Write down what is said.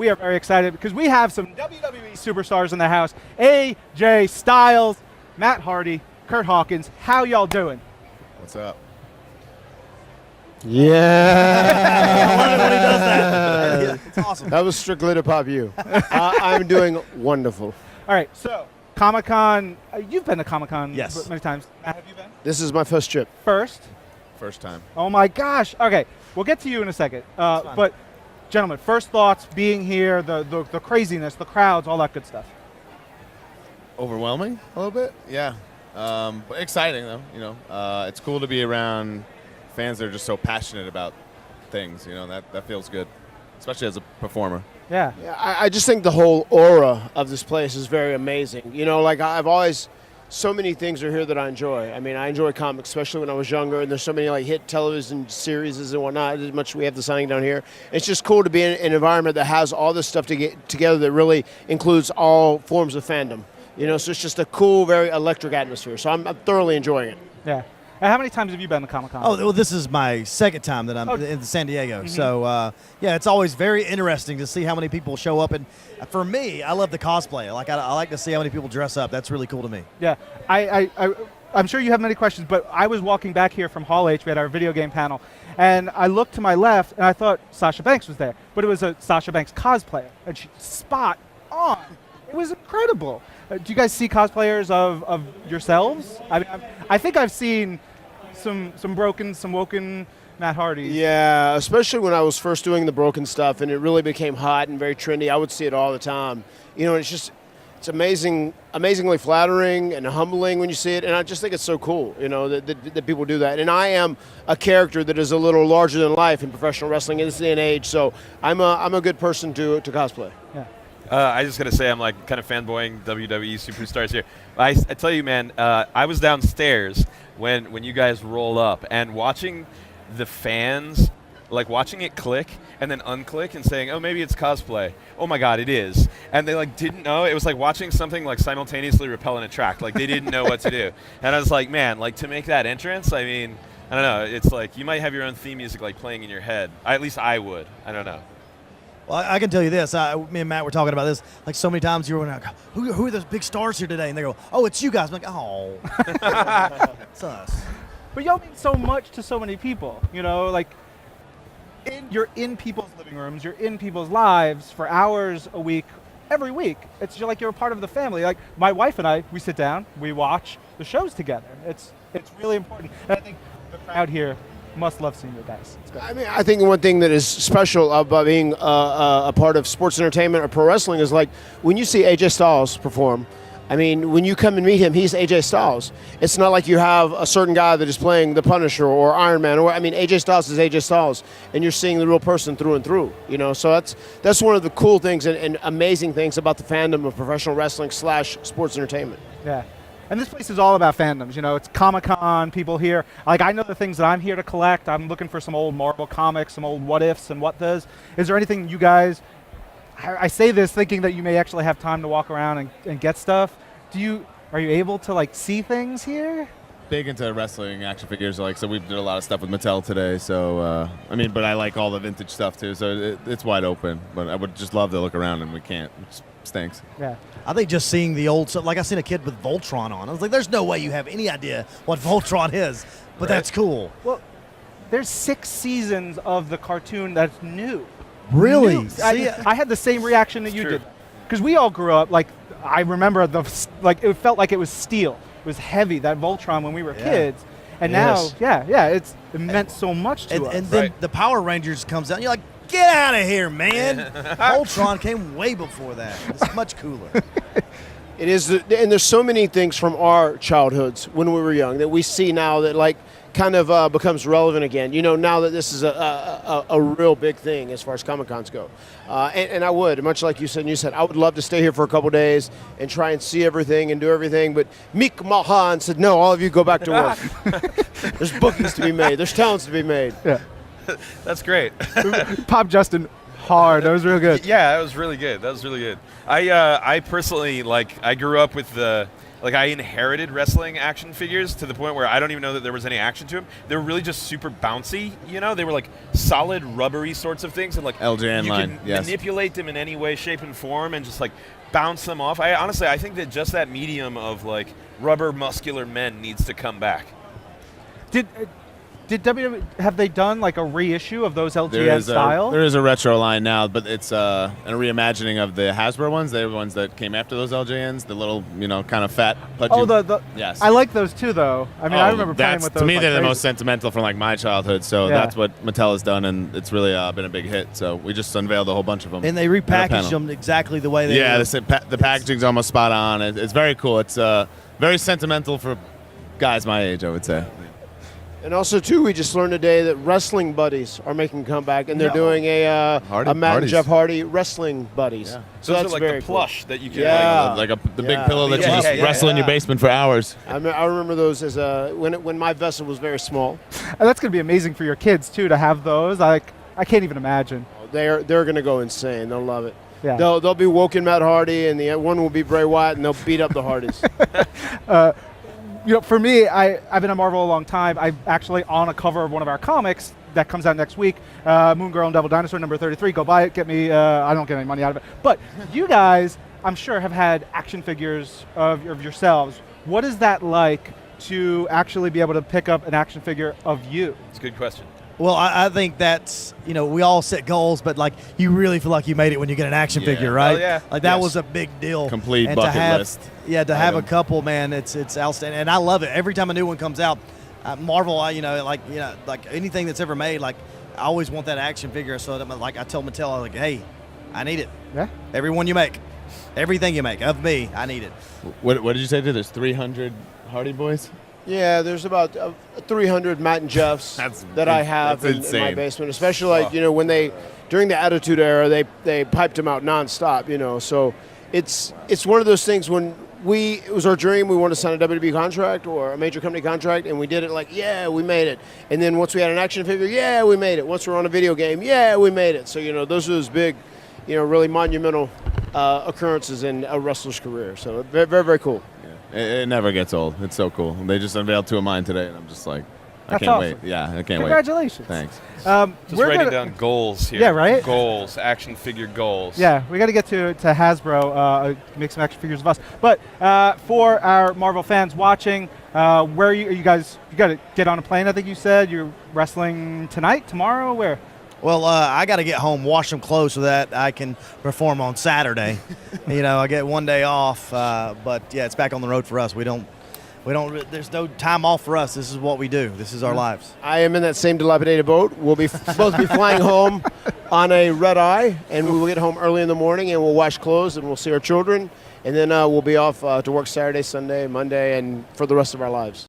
we are very excited because we have some WWE superstars in the house. AJ Styles, Matt Hardy, Curt Hawkins. How y'all doing? What's up? Yeah. I love it when he does that. It's awesome. That was strictly to pop you. I'm doing wonderful. All right, so Comic-Con, you've been to Comic-Con Yes. many times. Matt, have you been? This is my first trip. First? First time. Oh my gosh. Okay, we'll get to you in a second. But gentlemen, first thoughts being here, the craziness, the crowds, all that good stuff. Overwhelming a little bit, yeah. But exciting though, you know. It's cool to be around fans that are just so passionate about things, you know, that feels good, especially as a performer. Yeah. Yeah, I just think the whole aura of this place is very amazing. You know, like I've always, so many things are here that I enjoy. I mean, I enjoy comics, especially when I was younger, and there's so many like hit television series and whatnot. As much as we have the signing down here, it's just cool to be in an environment that has all this stuff to get together that really includes all forms of fandom. You know, so it's just a cool, very electric atmosphere. So I'm thoroughly enjoying it. Yeah. And how many times have you been to Comic-Con? Oh, well, this is my second time that I'm in San Diego. Mm-hmm. So, yeah, it's always very interesting to see how many people show up. And for me, I love the cosplay. Like, I like to see how many people dress up. That's really cool to me. Yeah. I'm sure you have many questions, but I was walking back here from Hall H. We had our video game panel. And I looked to my left, and I thought Sasha Banks was there. But it was a Sasha Banks cosplayer. And she spot on. It was incredible. Do you guys see cosplayers of yourselves? I mean, I think I've seen some woken Matt Hardy. Yeah, especially when I was first doing the broken stuff and it really became hot and very trendy. I would see it all the time. You know, it's amazingly flattering and humbling when you see it, and I just think it's so cool, you know, that people do that. And I am a character that is a little larger than life in professional wrestling in this day and age, so I'm a good person to cosplay. Yeah. I just got to say I'm like kind of fanboying WWE superstars here. I tell you, man, I was downstairs when you guys roll up and watching the fans, like watching it click and then unclick and saying, oh, maybe it's cosplay. Oh, my God, it is. And they like didn't know. It was like watching something like simultaneously repel in a track. Like they didn't know what to do. And I was like, man, like to make that entrance, I mean, I don't know. It's like you might have your own theme music like playing in your head. At least I would. I don't know. Well, I can tell you this. Me and Matt were talking about this like so many times. You were like, who are those big stars here today? And they go, oh, it's you guys. I'm like, oh, it's us. But y'all mean so much to so many people, you know, like you're in people's living rooms, you're in people's lives for hours a week, every week. It's just like you're a part of the family. Like my wife and I, we sit down, we watch the shows together. It's really important. And I think the crowd here must love seeing you guys. It's good. I mean, I think one thing that is special about being a part of sports entertainment or pro wrestling is like when you see AJ Styles perform. I mean, when you come and meet him, he's AJ Styles. It's not like you have a certain guy that is playing the Punisher or Iron Man. Or I mean, AJ Styles is AJ Styles, and you're seeing the real person through and through. You know, so that's one of the cool things and amazing things about the fandom of professional wrestling / sports entertainment. Yeah. And this place is all about fandoms, you know, it's Comic-Con, people here. Like, I know the things that I'm here to collect. I'm looking for some old Marvel comics, some old What Ifs and What Does. Is there anything you guys, I say this thinking that you may actually have time to walk around and get stuff. Are you able to, like, see things here? Big into wrestling action figures, like, so we did a lot of stuff with Mattel today, so, I mean, but I like all the vintage stuff, too, so it's wide open, but I would just love to look around, and we can't, which stinks. Yeah. I think just seeing the old stuff, like I seen a kid with Voltron on. I was like, there's no way you have any idea what Voltron is, but that's cool. Well, there's 6 seasons of the cartoon that's new. Really? New. I had the same reaction that you did. Because we all grew up, like, I remember it felt like it was steel. It was heavy, that Voltron when we were kids. And now, it meant so much to us. And then the Power Rangers comes out, and you're like, get out of here, man. Voltron came way before that. It's much cooler. It is, and there's so many things from our childhoods when we were young that we see now that like kind of becomes relevant again. You know, now that this is a real big thing as far as Comic-Cons go. And I would, much like you said, I would love to stay here for a couple days and try and see everything and do everything. But Meek Mahan said, no, all of you go back to work. There's bookings to be made. There's talents to be made. Yeah. That's great. Pop Justin hard. That was real good. Yeah, that was really good. I personally, like, I grew up with like I inherited wrestling action figures to the point where I don't even know that there was any action to them. They were really just super bouncy, you know. They were like solid, rubbery sorts of things, and like LJN you line, can yes. manipulate them in any way, shape, and form, and just like bounce them off. I think that just that medium of like rubber, muscular men needs to come back. Did WWE have they done like a reissue of those LGN There style? is a retro line now, but it's a reimagining of the Hasbro ones. They're the ones that came after those LJNs, the little, kind of fat, pudgy. Oh, the yes. I like those too, though. I mean, I remember playing with those. To me, like they're the crazy. most sentimental from like my childhood. So Yeah. that's what Mattel has done, and it's really been a big hit. So we just unveiled a whole bunch of them. And they at a repackaged panel. them exactly the way they Yeah, were. the packaging's almost spot on. It's very cool. It's very sentimental for guys my age, I would say. And also, too, we just learned today that Wrestling Buddies are making a comeback, and they're doing a Matt and Hardy's. Jeff Hardy Wrestling Buddies. Yeah. So Those that's are like very the plush that you can Yeah. the big Yeah. pillow that Yeah, you just yeah, wrestle in yeah. your basement for hours. cool. I remember those as when my vessel was very small. And that's going to be amazing for your kids too to have those. I can't even imagine. They're going to go insane. They'll love it. Yeah. They'll be woken Matt Hardy, and the one will be Bray Wyatt, and they'll beat up the Hardys. For me, I've been a Marvel a long time. I'm actually on a cover of one of our comics that comes out next week, Moon Girl and Devil Dinosaur number 33. Go buy it. Get me. I don't get any money out of it. But you guys, I'm sure, have had action figures of yourselves. What is that like to actually be able to pick up an action figure of you? It's a good question. Well, I think that's, we all set goals, but like you really feel like you made it when you get an action Yeah. figure, right? Oh, yeah. Like that Yes. was a big deal. Complete And bucket to have, list Yeah, to have a item. couple, man, it's outstanding, and I love it. Every time a new one comes out, Marvel, like anything that's ever made, like I always want that action figure. So that, like I tell Mattel, I was like, hey, I need it. Yeah. Every one you make, everything you make of me, I need it. What did you say? There's 300 Hardy Boys? Yeah, there's about 300 Matt and Jeffs that I have that's in my insane. basement. Especially like when during the Attitude Era, they piped them out nonstop. So it's one of those things when it was our dream. We wanted to sign a WWE contract or a major company contract, and we did it like, yeah, we made it. And then once we had an action figure, yeah, we made it. Once we're on a video game, yeah, we made it. So those are those big, really monumental occurrences in a wrestler's career. So very, very, very cool. It never gets old. It's so cool. They just unveiled two of mine today, and I'm just like, I That's can't awesome. wait. Yeah, I can't wait. Congratulations. Thanks. Just We're writing gonna- down goals here. Yeah, right? Goals, action figure goals. Yeah, we got to get to Hasbro, make some action figures of us. But for our Marvel fans watching, where are you guys? You got to get on a plane. I think you said you're wrestling tonight, tomorrow. Where? Well, I got to get home, wash some clothes so that I can perform on Saturday. I get one day off, but yeah, it's back on the road for us. We don't. There's no time off for us. This is what we do. This is our lives. I am in that same dilapidated boat. We'll be both be flying home on a red eye, and we will get home early in the morning, and we'll wash clothes, and we'll see our children, and then we'll be off to work Saturday, Sunday, Monday, and for the rest of our lives.